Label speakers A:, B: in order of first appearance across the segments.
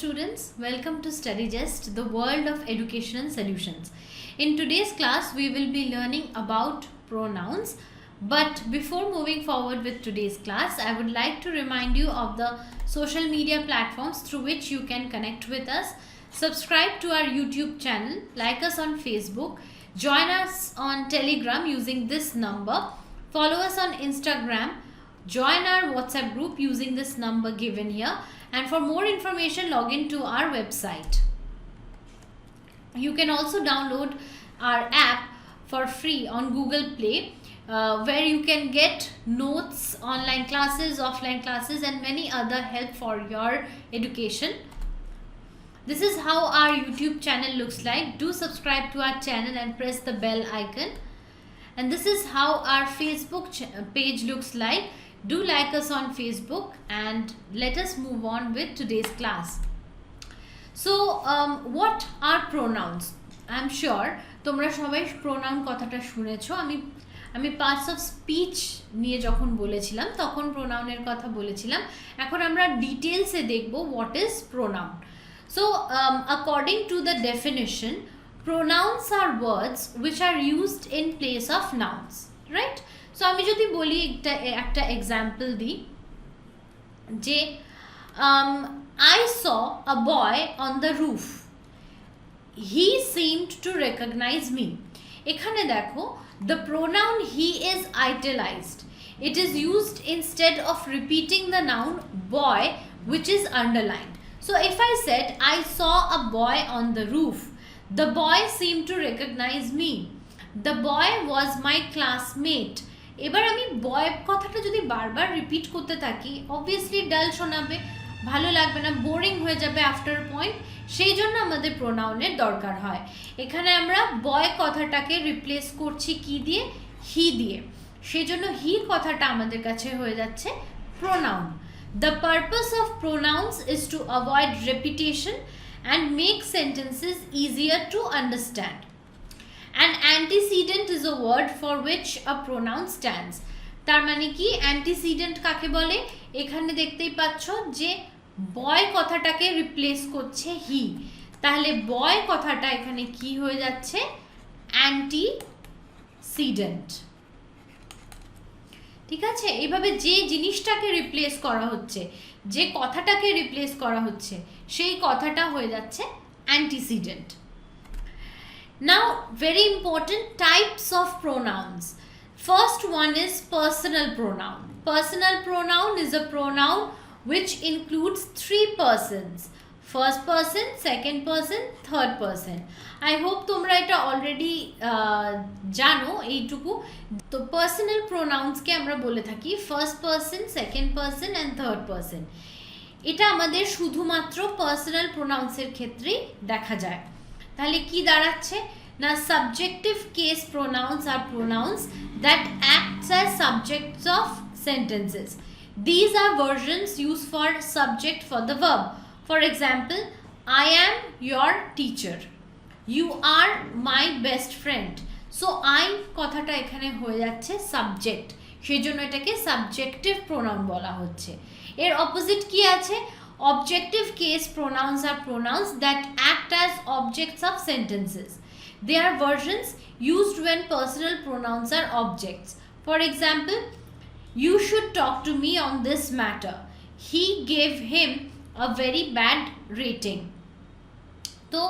A: students, welcome to StudyGest, the world of education and solutions. In today's class, we will be learning about pronouns. But before moving forward with today's class, I would like to remind you of the social media platforms through which you can connect with us. Subscribe to our YouTube channel, like us on Facebook, join us on Telegram using this number, follow us on Instagram, join our WhatsApp group using this number given here, and for more information log in to our website. You can also download our app for free on Google Play, where you can get notes, online classes, offline classes, and many other help for your education. This is how our YouTube channel looks like. Do subscribe to our channel and press the bell icon. And this is how our Facebook page looks like. Do like us on Facebook, and let us move on with today's class. So, what are pronouns? I'm sure তোমরা সবাই pronoun কথাটা শুনেছো. আমি parts of speech নিয়ে যখন বলেছিলাম তখন pronoun এর কথা বলেছিলাম. এখন আমরা details এ দেখব what is pronoun. So, according to the definition, pronouns are words which are used in place of nouns, right? So, আমি যদি বলি একটা example দিই যে I saw a boy on the roof. He seemed to recognize me. এখানে দেখো, the pronoun he is italicized. It is used instead of repeating the noun boy, which is underlined. So, if I said I saw a boy on the roof, the boy seemed to recognize me. The boy was my classmate. এবার আমি বয় কথাটা যদি বারবার repeat করতে থাকি, obviously ডাল শোনাবে, ভালো লাগবে না, বোরিং হয়ে যাবে আফটার পয়েন্ট। সেই জন্য আমাদের প্রোনাউনের দরকার হয়। এখানে আমরা বয় কথাটাকে রিপ্লেস করছি কি দিয়ে? হি দিয়ে। সেই জন্য হি কথাটা আমাদের কাছে হয়ে যাচ্ছে pronoun. The purpose of pronouns is to avoid repetition and make sentences easier to understand. An antecedent is a word for which a pronoun stands. তার মানে কি antecedent কাকে বলে? এখানে দেখতেই পাচ্ছ যে বয় কথাটাকে রিপ্লেস করছে হি, তাহলে বয় কথাটা এখানে কি হয়ে যাচ্ছে? antecedent। ঠিক আছে, এইভাবে যে জিনিসটাকে রিপ্লেস করা হচ্ছে, যে কথাটাকে রিপ্লেস করা হচ্ছে, সেই কথাটা হয়ে যাচ্ছে antecedent. Now, very important types of pronouns. First one is personal pronoun. Personal pronoun is a pronoun which includes three persons. First person, second person, third person. I hope তোমরা এটা already জানো এইটুকু। তো personal pronouns কে আমরা বলে থাকি first person, second person and third person. এটা আমাদের শুধুমাত্র personal pronouns এর ক্ষেত্রেই দেখা যায়। তাহলে কি দাঁড়াচ্ছে না? subjective case pronouns are pronouns that act as subjects of sentences. These are versions used for subject for the verb. For example, I am your teacher. You are my best friend. So I কথাটা এখানে হয়ে যাচ্ছে subject, সেই জন্য এটাকে subjective pronoun বলা হচ্ছে। এর opposite কি আছে? Objective case pronouns are pronouns that act as objects of sentences. They are versions used when personal pronouns are objects. For example, you should talk to me on this matter. He gave him a very bad rating. তো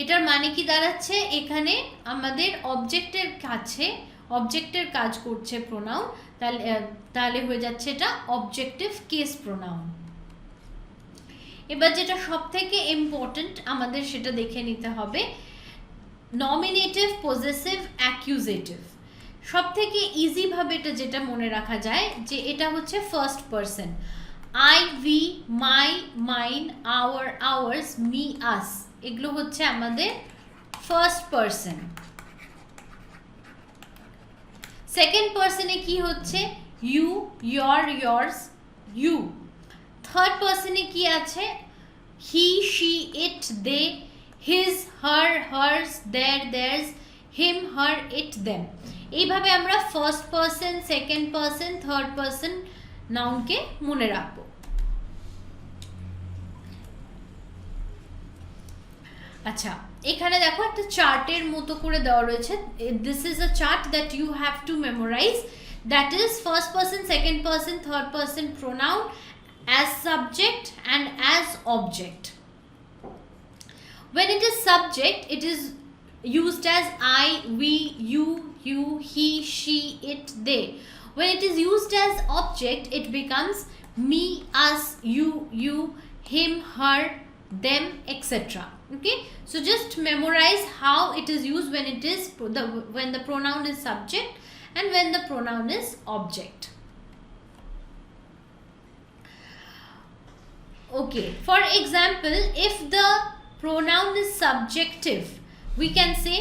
A: এটার মানে কি দাঁড়াচ্ছে? এখানে আমাদের অবজেক্টের কাছে অবজেক্টের কাজ করছে প্রোনাউন, তাহলে হয়ে যাচ্ছে এটা অবজেক্টিভ কেস প্রোনাউন। এবার যেটা সব থেকে ইম্পর্টেন্ট আমাদের সেটা দেখে নিতে হবে, নমিনেটিভ, পজেসিভ, অ্যাকিউজেটিভ। সব থেকে ইজি ভাবে এটা যেটা মনে রাখা যায় যে এটা হচ্ছে first person. I, we, my, mine, our, ours, me, us, এগুলো হচ্ছে আমাদের ফার্স্ট পারসন। সেকেন্ড পারসনে কি হচ্ছে? You, your, yours, you. Third পারসনে কি আছে? He, she, it, they, his, her, hers, their, theirs, him, her, it, them. এইভাবে আমরা first person, second person, third person নাউনকে মনে রাখবো। আচ্ছা, এখানে দেখো একটা চার্টের মতো করে দেওয়া রয়েছে। This is a chart that you have to memorize, that is first person, second person, third person pronoun as subject and as object. When it is subject, it is used as I, we, you, he, she, it, they. When it is used as object, it becomes me, us, you, him, her, them, etc. Okay, so just memorize how it is used when it is when the pronoun is subject and when the pronoun is object. Okay, for example, if the pronoun is subjective, we can say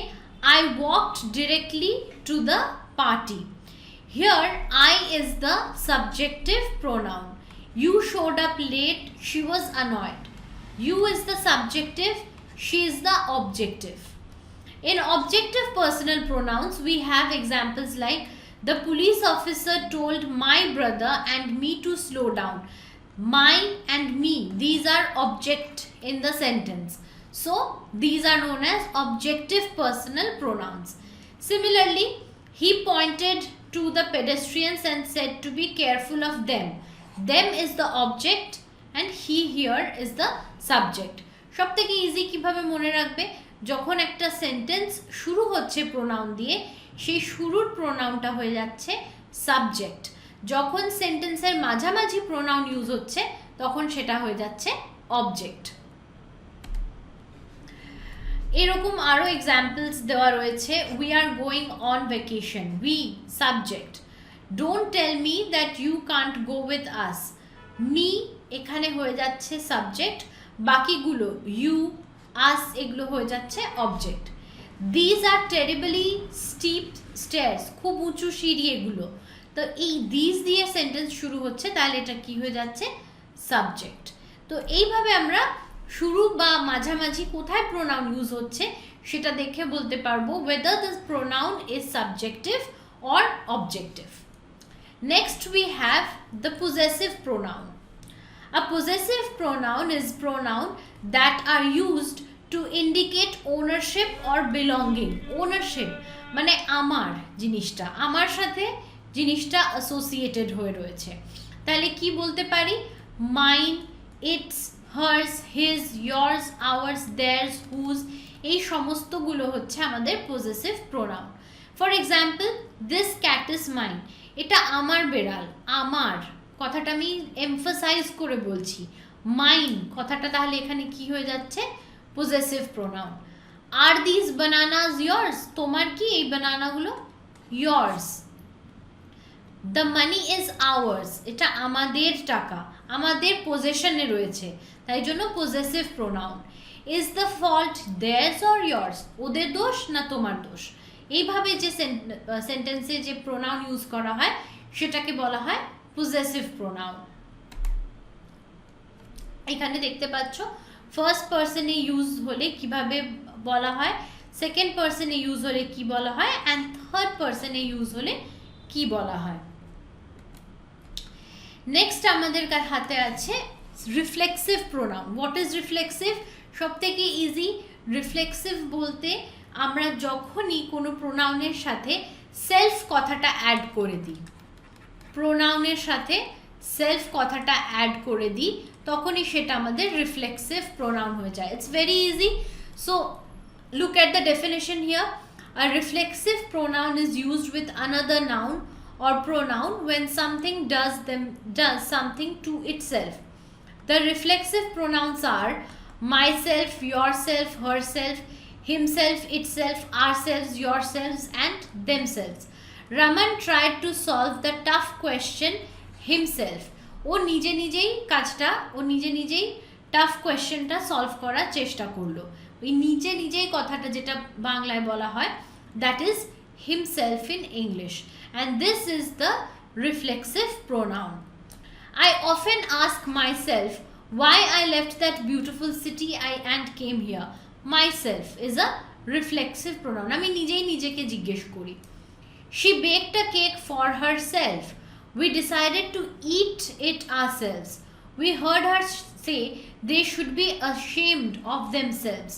A: I walked directly to the party. Here I is the subjective pronoun. You showed up late, she was annoyed. You is the subjective, she is the objective. In objective personal pronouns, we have examples like the police officer told my brother and me to slow down. My and me, these are object in the sentence, so these are known as objective personal pronouns. Similarly, he pointed to the pedestrians and said to be careful of them. Them is the object and he here is the subject. সবথেকে easy কিভাবে মনে রাখবে, যখন একটা sentence শুরু হচ্ছে pronoun দিয়ে, সেই শুরুর প্রোনাউনটা হয়ে যাচ্ছে সাবজেক্ট। যখন সেন্টেন্সের মাঝামাঝি প্রোনাউন ইউজ হচ্ছে তখন সেটা হয়ে যাচ্ছে অবজেক্ট। এরকম আরো এক্সাম্পলস দেওয়া রয়েছে। We are going on vacation, we subject. Don't tell me that you can't go with us, me এখানে হয়ে যাচ্ছে সাবজেক্ট, বাকিগুলো ইউ, আস এগুলো হয়ে যাচ্ছে object. These are terribly steep stairs, খুব উঁচু সিঁড়ি এগুলো, তো এই দিস দিয়ে সেন্টেন্স শুরু হচ্ছে, তাহলে এটা কি হয়ে যাচ্ছে সাবজেক্ট। তো এইভাবে আমরা শুরু বা মাঝামাঝি কোথায় প্রোনাউন ইউজ হচ্ছে সেটা দেখে বলতে পারবো whether the pronoun is subjective or objective. Next we have the possessive pronoun. A possessive pronoun is pronoun that are used to indicate ownership or belonging. Ownership মানে আমার জিনিসটা, আমার সাথে জিনিসটা অ্যাসোসিয়েটেড হয়ে রয়েছে। তাহলে কি বলতে পারি, mine, its, hers, his, yours, ours, theirs, whose, এই সমস্তগুলো হচ্ছে আমাদের possessive pronoun. For example, this cat is mine, এটা আমার বেড়াল, আমার কথাটা আমি এমফাসাইজ করে বলছি, মাইন কথাটা তাহলে এখানে কি হয়ে যাচ্ছে পজেসিভ প্রোনাউন। আর দিস বানানাস ইয়ার্স, তোমার কি এই বানানাগুলো, yours. The money is ours, এটা আমাদের টাকা, আমাদের পজেশনে রয়েছে, তাই জন্য possessive pronoun. Is the fault theirs or yours, ওদের দোষ না তোমার দোষ। এইভাবে যে সেন্টেন্সে যে প্রোনাউন ইউজ করা হয় সেটাকে বলা হয় পজেসিভ প্রোনাউন। এখানে দেখতে পাচ্ছ ফার্স্ট পারসনে ইউজ হলে কিভাবে বলা হয়, সেকেন্ড পারসনে ইউজ হলে কি বলা হয়, অ্যান্ড থার্ড পারসনে ইউজ হলে কি বলা হয়। নেক্সট আমাদের হাতে আছে reflexive pronoun. What is reflexive? সব থেকে ইজি। রিফ্লেক্সিভ বলতে আমরা যখনই কোনো প্রোনাউনের সাথে সেলফ কথাটা অ্যাড করে দিই, প্রোনাউনের সাথে সেলফ কথাটা অ্যাড করে দিই, তখনই সেটা আমাদের রিফ্লেক্সিভ প্রোনাউন হয়ে যায়। It's very easy. So look at the definition here. A reflexive pronoun is used with another noun or pronoun when something does something to itself. The reflexive pronouns are myself, yourself, herself, himself, itself, ourselves, yourselves, and themselves. Raman tried to solve the tough question himself. ও নিজে নিজেই কাজটা, ও নিজে নিজেই tough কোয়েশ্চেনটা solve করার চেষ্টা করলো। ওই নিজে নিজেই কথাটা যেটা বাংলায় বলা হয়, that is himself in English, and this is the reflexive pronoun. I often ask myself why I left that beautiful city and came here. Myself is a reflexive pronoun. আমি নিজেই নিজেকে জিজ্ঞেস করি। She baked a cake for herself. We decided to eat it ourselves. We heard her say they should be ashamed of themselves.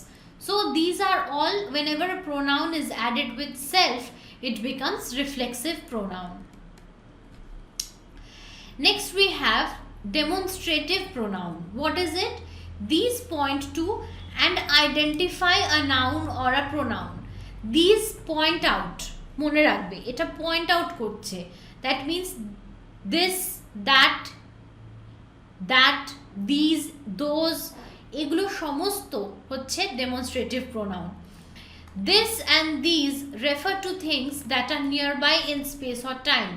A: So these are all, whenever a pronoun is added with self, it becomes reflexive pronoun. Next we have demonstrative pronoun. What is it? These point to and identify a noun or a pronoun. These point out, মনে রাখবে এটা point out করছে, that means this, that, these, those, এগুলো সমস্ত হচ্ছে demonstrative pronoun. This and these refer to things that are nearby in space or time,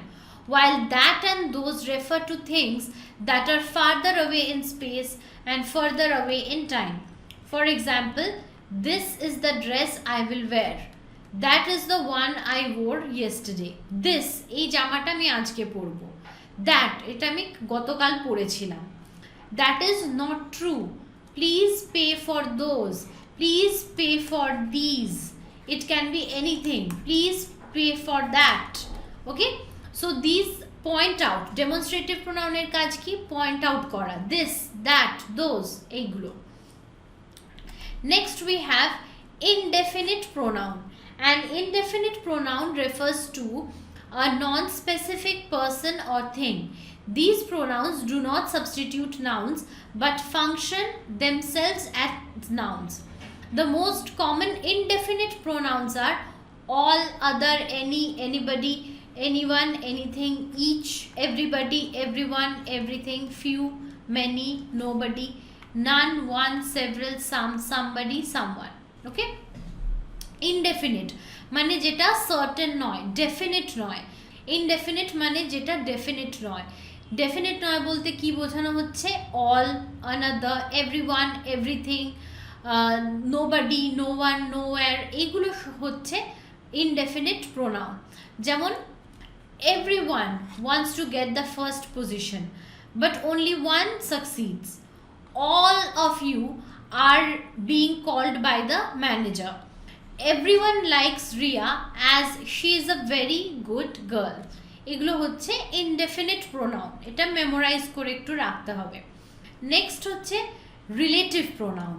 A: while that and those refer to things that are farther away in space and further away in time. For example, this is the dress I will wear. That is the one I wore yesterday. This, এই জামাটা আমি আজকে পরবো. That, এটা আমি গতকাল পরেছিলাম. That is not true. Please pay for those. Please pay for these. It can be anything. Please pay for that. Okay? So these point out. Demonstrative pronoun এর কাজ কি? Point out করা. This, that, those, এইগুলো. Next we have indefinite pronoun. An indefinite pronoun refers to a non-specific person or thing. These pronouns do not substitute nouns but function themselves as nouns. The most common indefinite pronouns are all, other, any, anybody, anyone, anything, each, everybody, everyone, everything, few, many, nobody, none, one, several, some, somebody, someone. Okay? Indefinite মানে যেটা certain নয়, definite নয়. Indefinite মানে যেটা definite নয়. Definite নয় বলতে কি বোঝানো হচ্ছে? all, another, everyone, everything, nobody, no one, nowhere, এগুলো হচ্ছে indefinite pronoun. যেমন everyone wants to get the first position but only one succeeds. All of you are being called by the manager. Everyone likes Ria as she is a very good girl. এগুলো হচ্ছে indefinite pronoun. এটা memorise করে একটু রাখতে হবে. Next হচ্ছে relative pronoun.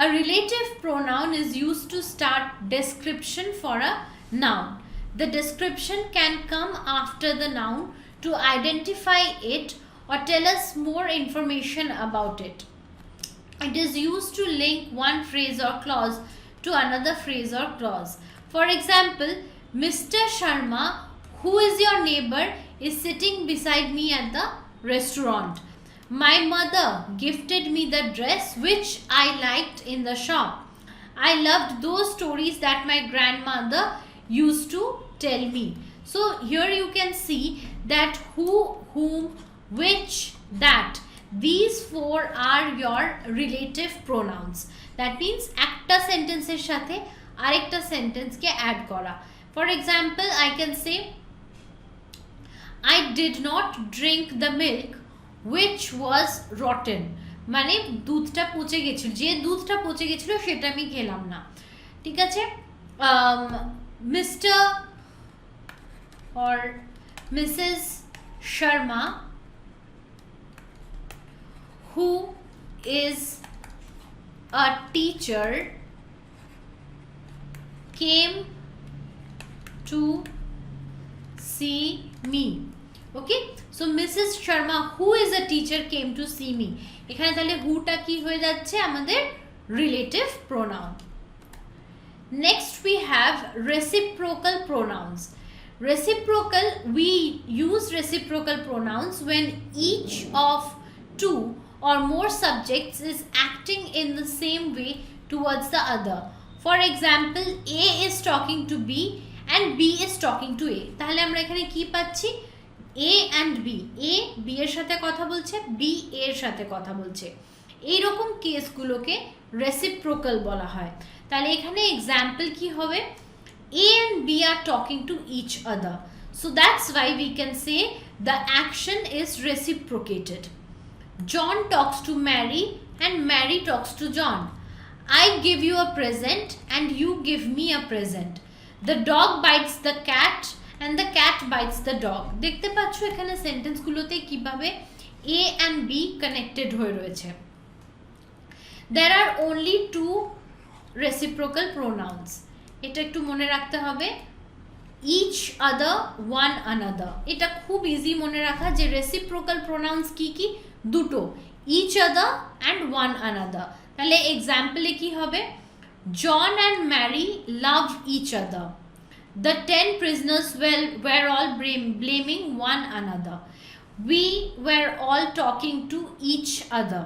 A: A relative pronoun is used to start description for a noun. The description can come after the noun to identify it or tell us more information about it. It is used to link one phrase or clause to another phrase or clause. For example, Mr. Sharma, who is your neighbor, is sitting beside me at the restaurant. My mother gifted me the dress which I liked in the shop. I loved those stories that my grandmother used to tell me. So here you can see that who, whom, which, that. These four are your relative pronouns. That means একটা সেন্টেন্সের সাথে আরেকটা সেন্টেন্সকে add করা. For example, I can say I did not drink the milk which was rotten. মানে দুধটা পচে গেছিল, যে দুধটা পচে গেছিল সেটা আমি খেলাম না. ঠিক আছে? Mr. or Mrs. Sharma, who is a teacher, came to see me. Okay, so Mrs. Sharma, who is a teacher, came to see me. এখানে তাহলে who টা কি হয়ে যাচ্ছে? আমাদের relative pronoun. Next we have reciprocal pronouns. Reciprocal, we use reciprocal pronouns when each of two or more subjects is acting in the same way towards the other. For example, A is talking to B and B is talking to A. তাহলে আমরা এখানে কি পাচ্ছি? A and B. A B এর সাথে কথা বলছে, B A এর সাথে কথা বলছে. এইরকম কেসগুলোকে reciprocal বলা হয়. তাহলে এখানে এক্সাম্পল কি হবে? A and B are talking to each other. So that's why we can say the action is reciprocated. John talks to Mary and Mary talks to John. I give you a present and you give me a present. The dog bites the cat and the cat bites the dog. দেখতে পাচ্ছ এখানে সেন্টেন্সগুলোতে কিভাবে A and B connected হয়ে রয়েছে. There are only two reciprocal pronouns. এটা একটু মনে রাখতে হবে, each other, one another. এটা খুব ইজি মনে রাখা যে reciprocal pronouns কি কি, দুটো, each other and one another. তাহলে এক্সাম্পলে কি হবে, John and Mary love each other. The 10 prisoners were all blaming one another. We were all talking to each other.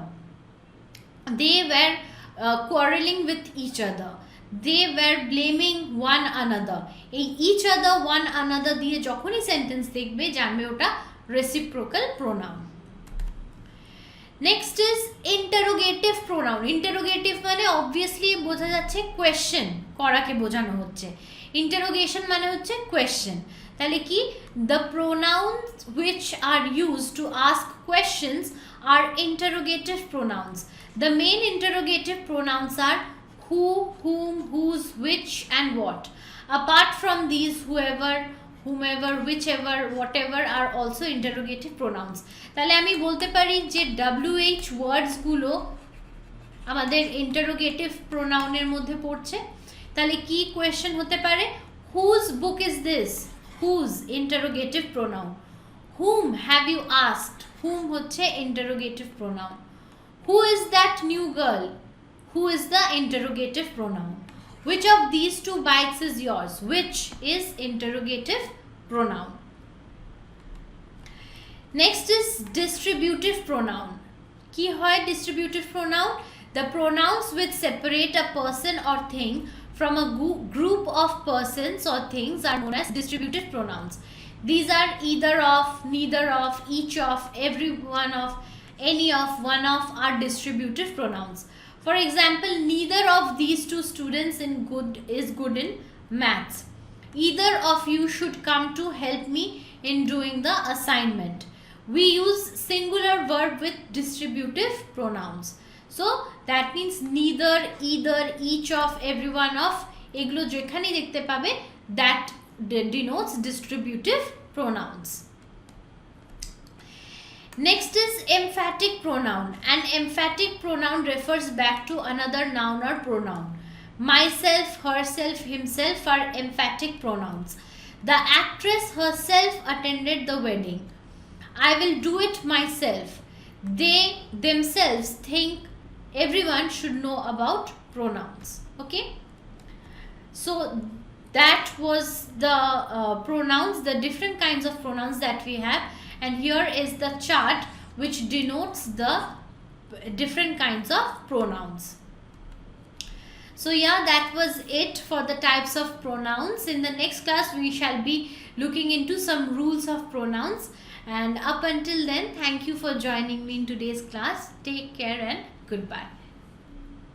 A: They were quarreling with each other. They were blaming one another. এই each other, one another দিয়ে যখনই sentence দেখবে জানবে ওটা reciprocal pronoun. Next is interrogative pronoun. Interrogative মানে obviously বোঝা যাচ্ছে question করাকে বোঝানো হচ্ছে, ইন্টারোগেশন মানে হচ্ছে কোয়েশ্চেন। তাহলে কি, the pronouns which are use to ask questions are interrogative pronouns. The main interrogative pronouns are who, whom, whose, which and what. Apart from these, whoever, whomever, whichever, whatever are also interrogative pronouns. তাহলে আমি বলতে পারি যে WH ওয়ার্ডসগুলো আমাদের interrogative প্রোনাউনের মধ্যে পড়ছে। তাহলে কি কোয়েশ্চেন হতে পারে, whose book is this, whose interrogative pronoun. whom have you asked, whom হচ্ছে interrogative pronoun. who is that new girl, who is the interrogative pronoun. Which of these two bikes is yours, which is interrogative pronoun. Next is distributive pronoun. কি হয় distributive pronoun? The pronouns which separate a person or thing from a group of persons or things are known as distributive pronouns. These are either of, neither of, each of, every one of, any of, one of are distributive pronouns. For example, neither of these two students is good in maths. Either of you should come to help me in doing the assignment. We use singular verb with distributive pronouns. So that means neither, either, each of, every one of, এগুলো যেখানেই দেখতে পাবে that denotes distributive pronouns. Next is emphatic pronoun. An emphatic pronoun refers back to another noun or pronoun. Myself, herself, himself are emphatic pronouns. The actress herself attended the wedding. I will do it myself. They themselves think everyone should know about pronouns. Okay? So that was the pronouns, the different kinds of pronouns that we have. And here is the chart which denotes the different kinds of pronouns. So yeah, that was it for the types of pronouns. In the next class we shall be looking into some rules of pronouns, and up until then, thank you for joining me in today's class. Take care and goodbye.